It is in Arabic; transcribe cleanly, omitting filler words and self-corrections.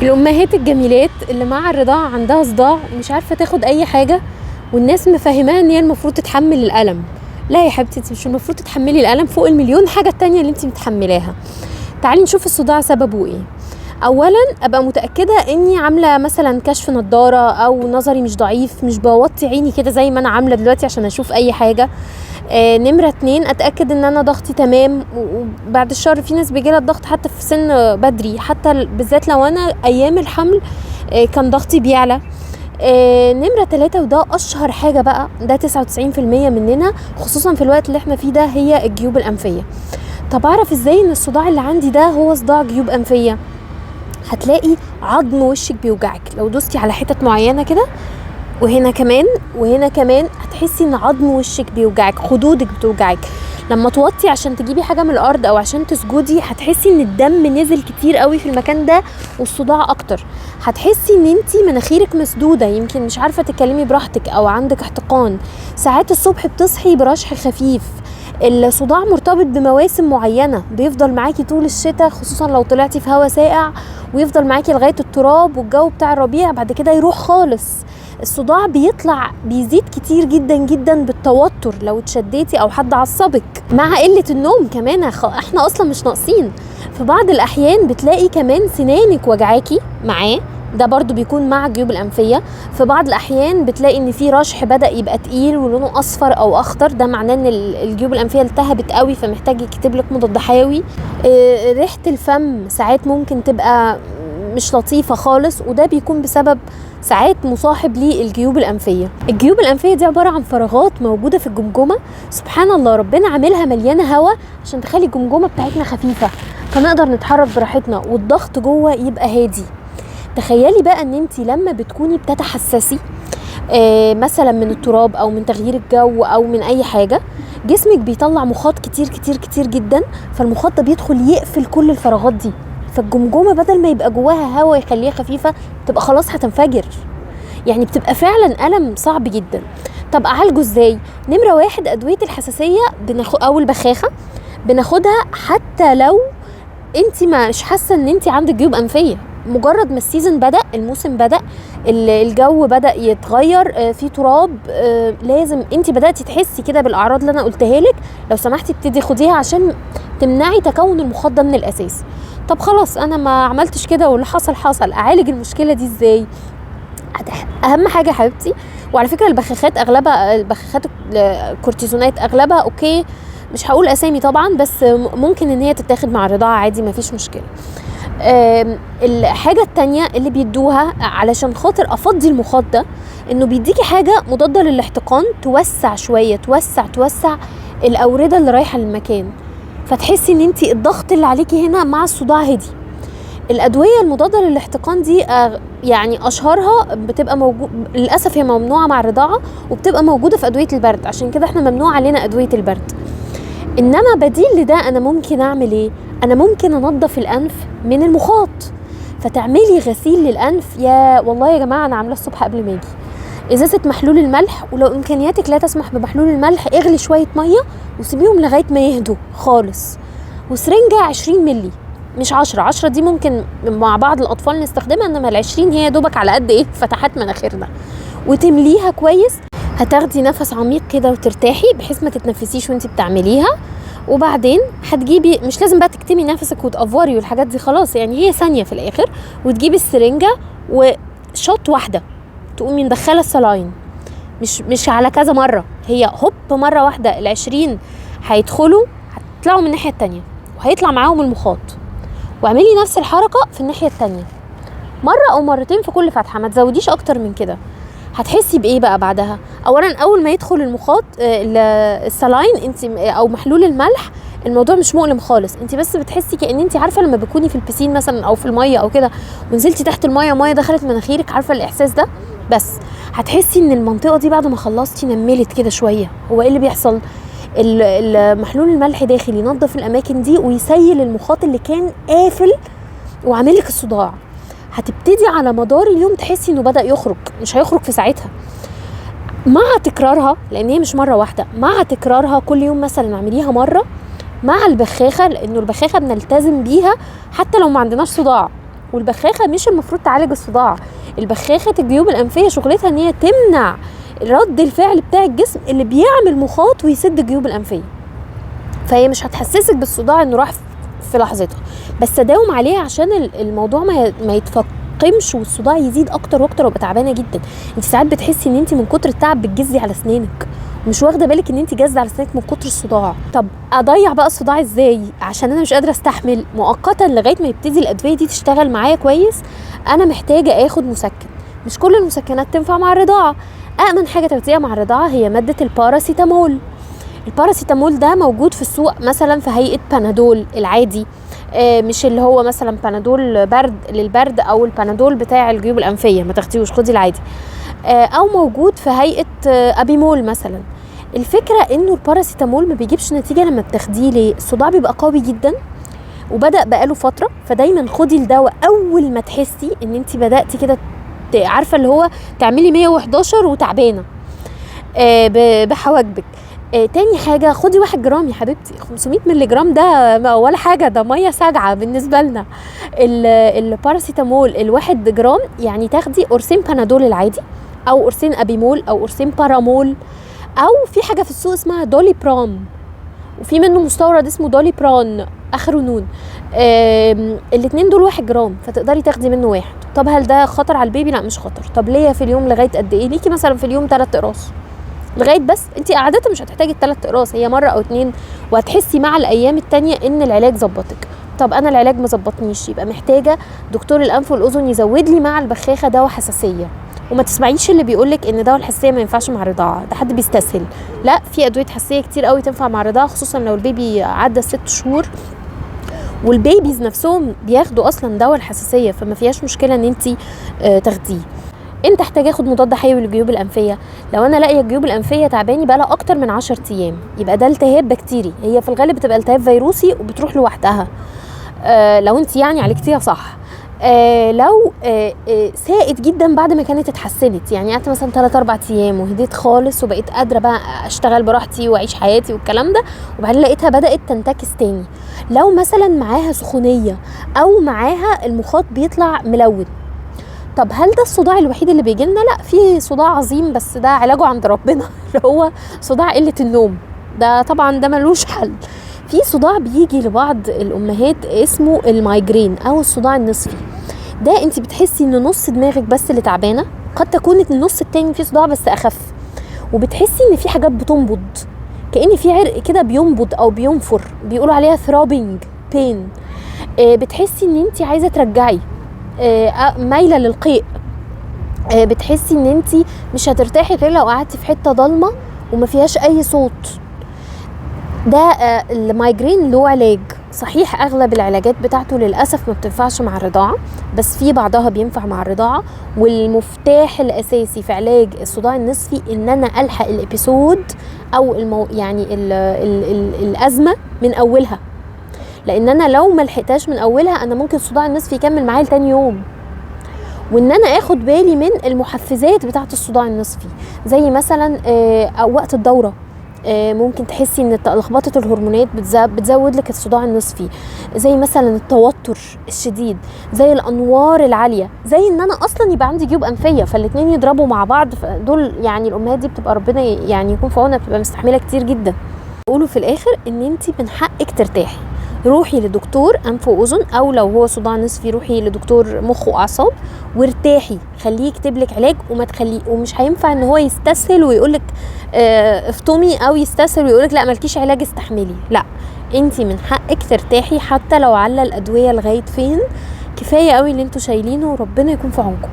الامهات الجميلات اللي مع الرضاعه عندها صداع ومش عارفه تاخد اي حاجه، والناس مفهماها ان هي المفروض تتحمل الالم. لا يا حبيبتي، انت مش المفروض تتحملي الالم فوق المليون حاجه تانية اللي انت متحملاها. تعالي نشوف الصداع سببه ايه. اولا ابقى متاكده اني عامله مثلا كشف نضاره او نظري مش ضعيف، مش بوطي عيني كده زي ما انا عامله دلوقتي عشان اشوف اي حاجه. نمرة 2 اتاكد ان انا ضغطي تمام، وبعد الشهر في ناس بيجيلها الضغط حتى في سن بدري، حتى بالذات لو انا ايام الحمل كان ضغطي بيعلى. نمرة 3 وده اشهر حاجة بقى، ده 99% مننا خصوصا في الوقت اللي احنا فيه ده، هي الجيوب الانفية. طب اعرف ازاي ان الصداع اللي عندي ده هو صداع جيوب انفية؟ هتلاقي عظم وشك بيوجعك لو دوستي على حتت معينة كده، وهنا كمان وهنا كمان هتحسي ان عظم وشك بيوجعك، خدودك بتوجعك. لما توطي عشان تجيبي حاجة من الارض او عشان تسجدي هتحسي ان الدم نزل كتير قوي في المكان ده والصداع اكتر. هتحسي ان انتي مناخيرك مسدودة، يمكن مش عارفة تتكلمي براحتك او عندك احتقان. ساعات الصبح بتصحي برشح خفيف. الصداع مرتبط بمواسم معينة، بيفضل معاكي طول الشتاء خصوصا لو طلعتي في هوا ساقع، ويفضل معاكي لغاية التراب والجو بتاع الربيع، بعد كده يروح خالص. الصداع بيطلع بيزيد كتير جدا جدا بالتوتر لو اتشديتي او حد عصبك، مع قلة النوم كمان. احنا اصلا مش ناقصين. في بعض الاحيان بتلاقي كمان سنانك وجعاكي معاه، ده برضو بيكون مع الجيوب الانفيه. في بعض الاحيان بتلاقي ان في رشح بدا يبقى تقيل ولونه اصفر او اخضر، ده معناه ان الجيوب الانفيه التهبت قوي فمحتاج يكتب لك مضاد حيوي. ريحه الفم ساعات ممكن تبقى مش لطيفه خالص، وده بيكون بسبب ساعات مصاحب للجيوب الانفيه. الجيوب الانفيه دي عباره عن فراغات موجوده في الجمجمه، سبحان الله ربنا عاملها مليانه هواء عشان تخلي الجمجمه بتاعتنا خفيفه فنقدر نتحرك براحتنا والضغط جوه يبقى هادي. تخيلي بقى ان انتي لما بتكوني بتتحسسي مثلا من التراب او من تغيير الجو او من اي حاجة، جسمك بيطلع مخاط كتير كتير كتير جدا، فالمخاط ده بيدخل يقفل كل الفراغات دي، فالجمجمة بدل ما يبقى جواها هوا يخليها خفيفة تبقى خلاص هتنفجر. يعني بتبقى فعلا ألم صعب جدا. طب اعالجه ازاي؟ نمرة 1 ادوية الحساسية او البخاخة بناخدها حتى لو انتي مش حاسة ان انتي عندك جيوب انفية. مجرد ما السيزن بدأ، الموسم بدأ، الجو بدأ يتغير، في تراب، لازم انتي بدأتي تحسي كده بالأعراض اللي أنا قلتها لك، لو سمحتي ابتدي خديها عشان تمنعي تكون المخاط ده من الأساس. طب خلاص أنا ما عملتش كده واللي حصل حصل، أعالج المشكلة دي ازاي؟ أهم حاجة حبيبتي، وعلى فكرة البخاخات أغلبها، البخاخات الكورتيزونات أغلبها أوكي، مش هقول أسامي طبعا، بس ممكن ان هي تتاخد مع الرضاعة عادي مفيش مشكلة. الحاجة التانية اللي بيدوها علشان خاطر افضي المخاط ده، انه بيديكي حاجة مضادة للاحتقان توسع شوية، توسع الاوردة اللي رايحة للمكان، فتحسي ان انتي الضغط اللي عليكي هنا مع الصداع هدي. الادوية المضادة للاحتقان دي يعني اشهرها بتبقى موجود، للاسف هي ممنوعة مع الرضاعة، وبتبقى موجودة في ادوية البرد، عشان كده احنا ممنوع علينا ادوية البرد. انما بديل لده انا ممكن اعمل ايه؟ انا ممكن انظف الانف من المخاط، فتعملي غسيل للانف. يا والله يا جماعه انا عامله الصبح قبل ما اجي ازازه محلول الملح، ولو امكانياتك لا تسمح بمحلول الملح اغلي شويه ميه وسيبيهم لغايه ما يهدوا خالص، وسرنجه 20 مللي مش 10 دي ممكن مع بعض الاطفال نستخدمها، انما ال20 هي دوبك على قد ايه فتحات مناخيرنا، وتمليها كويس. هتاخدي نفس عميق كده وترتاحي بحيث ما تتنفسيش وانتي بتعمليها، وبعدين هتجيبي، مش لازم بقى تكتمي نفسك وتأفوري والحاجات دي خلاص، يعني هي ثانية في الاخر، وتجيبي السرنجة وشوت واحدة تقومي مدخلة السلاين، مش على كذا مرة، هي هوب مرة واحدة. ال20 هيدخلوا هتطلعوا من الناحية التانية وهيطلع معاهم المخاط، واعملي نفس الحركة في الناحية التانية مرة او مرتين في كل فتحة، ما تزوديش اكتر من كده. هتحسي بايه بقى بعدها؟ اولا اول ما يدخل المخاط السلاين انت او محلول الملح، الموضوع مش مؤلم خالص، انت بس بتحسي كأن انت عارفه لما بتكوني في البسين مثلا او في الميه او كده ونزلتي تحت الميه، ميه دخلت مناخيرك، عارفه الاحساس ده؟ بس هتحسي ان المنطقه دي بعد ما خلصتي نملت كده شويه. هو ايه اللي بيحصل؟ المحلول الملح داخل ينظف الاماكن دي ويسيل المخاط اللي كان قافل وعاملك الصداع. هتبتدي على مدار اليوم تحسي انه بدأ يخرج، مش هيخرج في ساعتها، مع تكرارها، لان هي مش مرة واحدة، مع تكرارها كل يوم مثلا اعمليها مرة مع البخاخة، لانه البخاخة بنلتزم بيها حتى لو ما عندناش صداع، والبخاخه مش المفروض تعالج الصداع. البخاخه الجيوب الانفيه شغلتها ان هي تمنع رد الفعل بتاع الجسم اللي بيعمل مخاط ويسد الجيوب الانفيه، فهي مش هتحسسك بالصداع انه راح في لحظتها، بس اداوم عليها عشان الموضوع ما يتفاقمش والصداع يزيد اكتر واكتر وابقى تعبانه جدا. انت ساعات بتحسي ان انت من كتر التعب بتجزي على اسنانك، مش واخده بالك ان انت جازه على اسنانك من كتر الصداع. طب اضيع بقى الصداع ازاي؟ عشان انا مش قادره استحمل مؤقتا لغايه ما يبتدي الادويه دي تشتغل معايا كويس، انا محتاجه اخد مسكن. مش كل المسكنات تنفع مع الرضاعه. امن حاجه تاخديها مع الرضاعه هي ماده الباراسيتامول. الباراسيتامول ده موجود في السوق مثلا في هيئه بانادول العادي، مش اللي هو مثلا بانادول برد للبرد او البانادول بتاع الجيوب الانفيه، ما تاخديهوش، خدي العادي. او موجود في هيئه ابيمول مثلا. الفكره انه الباراسيتامول ما بيجيبش نتيجه لما بتاخديه. ليه؟ الصداع بيبقى قوي جدا وبدا بقاله فتره، فدايما خدي الدواء اول ما تحسي ان انت بداتي كده، عارفه اللي هو تعملي 111 وتعبانه بحواجبك. تاني حاجة خدي 1 جرام يا حبيبتي. 500 ملي جرام ده ولا حاجة، ده مية ساجعة بالنسبة لنا. الباراسيتامول 1 جرام يعني تاخدي قرصين بانادول العادي او قرصين ابيمول او قرصين بارامول، او في حاجة في السوق اسمها دولي برام، وفي منه مستورد اسمه دولي بران اخره نون. الاتنين دول 1 جرام، فتقدري تاخدي منه 1. طب هل ده خطر على البيبي؟ لا مش خطر. طب ليه في اليوم لغاية قد ايه؟ ليكي مثلا في اليوم 3 اقراص لغايه، بس انت عاده مش هتحتاجي ال3 اقراص، هي مره او 2، وهتحسي مع الايام التانية ان العلاج ظبطك. طب انا العلاج ما ظبطنيش، يبقى محتاجه دكتور الانف والاذن يزود لي مع البخاخه دواء حساسيه. وما تسمعيش اللي بيقولك ان دواء الحساسيه ما ينفعش مع الرضاعه، ده حد بيستسهل. لا، في ادويه حساسيه كتير قوي تنفع مع الرضاعه، خصوصا لو البيبي عدى 6 شهور، والبيبيز نفسهم بياخدوا اصلا دواء الحساسيه، فما فيهاش مشكله ان انت تاخديه. انت احتاج اخد مضاد حيوي للجيوب الانفيه. لو انا لاقيه الجيوب الانفيه تعباني بقى اكتر من 10 ايام، يبقى ده التهاب بكتيري. هي في الغالب بتبقى التهاب فيروسي وبتروح لوحدها لو انت يعني عالجتيها صح. لو ساءت جدا بعد ما كانت اتحسنت، يعني قعدت مثلا 3-4 ايام وهديت خالص وبقيت قادره بقى اشتغل براحتي واعيش حياتي والكلام ده، وبعدين لقيتها بدات تنتكس تاني. لو مثلا معاها سخونيه او معاها المخاط بيطلع ملون، طب هل ده الصداع الوحيد اللي بيجي لنا؟ لا، في صداع عظيم بس ده علاجه عند ربنا اللي هو صداع قله النوم، ده طبعا ده ملوش حل. في صداع بيجي لبعض الامهات اسمه المايجرين او الصداع النصفي. ده انت بتحسي ان نص دماغك بس اللي تعبانه، قد تكون النص التاني فيه صداع بس اخف، وبتحسي ان في حاجات بتنبض، كأن في عرق كده بينبض او بينفر، بيقولوا عليها ثروبينج بين. بتحسي ان انت عايزه ترجعي، مايله للقيء. بتحسي ان انت مش هترتاحي غير لو قعدتي في حته ضلمه وما فيهاش اي صوت. ده المايجرين له علاج صحيح، اغلب العلاجات بتاعته للاسف ما بتنفعش مع الرضاعه، بس في بعضها بينفع مع الرضاعه. والمفتاح الاساسي في علاج الصداع النصفي ان انا الحق الابيسود او يعني الازمه من اولها، لان انا لو ما لحقتهاش من اولها انا ممكن الصداع النصفي يكمل معايا لتاني يوم. وان انا اخد بالي من المحفزات بتاعه الصداع النصفي، زي مثلا او وقت الدوره ممكن تحسي ان لخبطه الهرمونات بتزود لك الصداع النصفي، زي مثلا التوتر الشديد، زي الانوار العاليه، زي ان انا اصلا يبقى عندي جيوب انفيه، فالاثنين يضربوا مع بعض. دول يعني الامهات دي بتبقى ربنا يعني يكون في عونها، بتبقى مستحمله كتير جدا. بقولوا في الاخر ان انت من حقك ترتاحي، روحي لدكتور انف واذن، او لو هو صداع نصفي روحي لدكتور مخ واعصاب وارتاحي، خليه يكتب لك علاج وما تخليه. ومش هينفع ان هو يستسهل ويقولك افطمي، او يستسهل ويقولك لا مالكيش علاج استحملي. لا، انت من حقك ترتاحي حتى لو على الادويه لغايه فين. كفايه قوي اللي انتوا شايلينه، وربنا يكون في عونكم.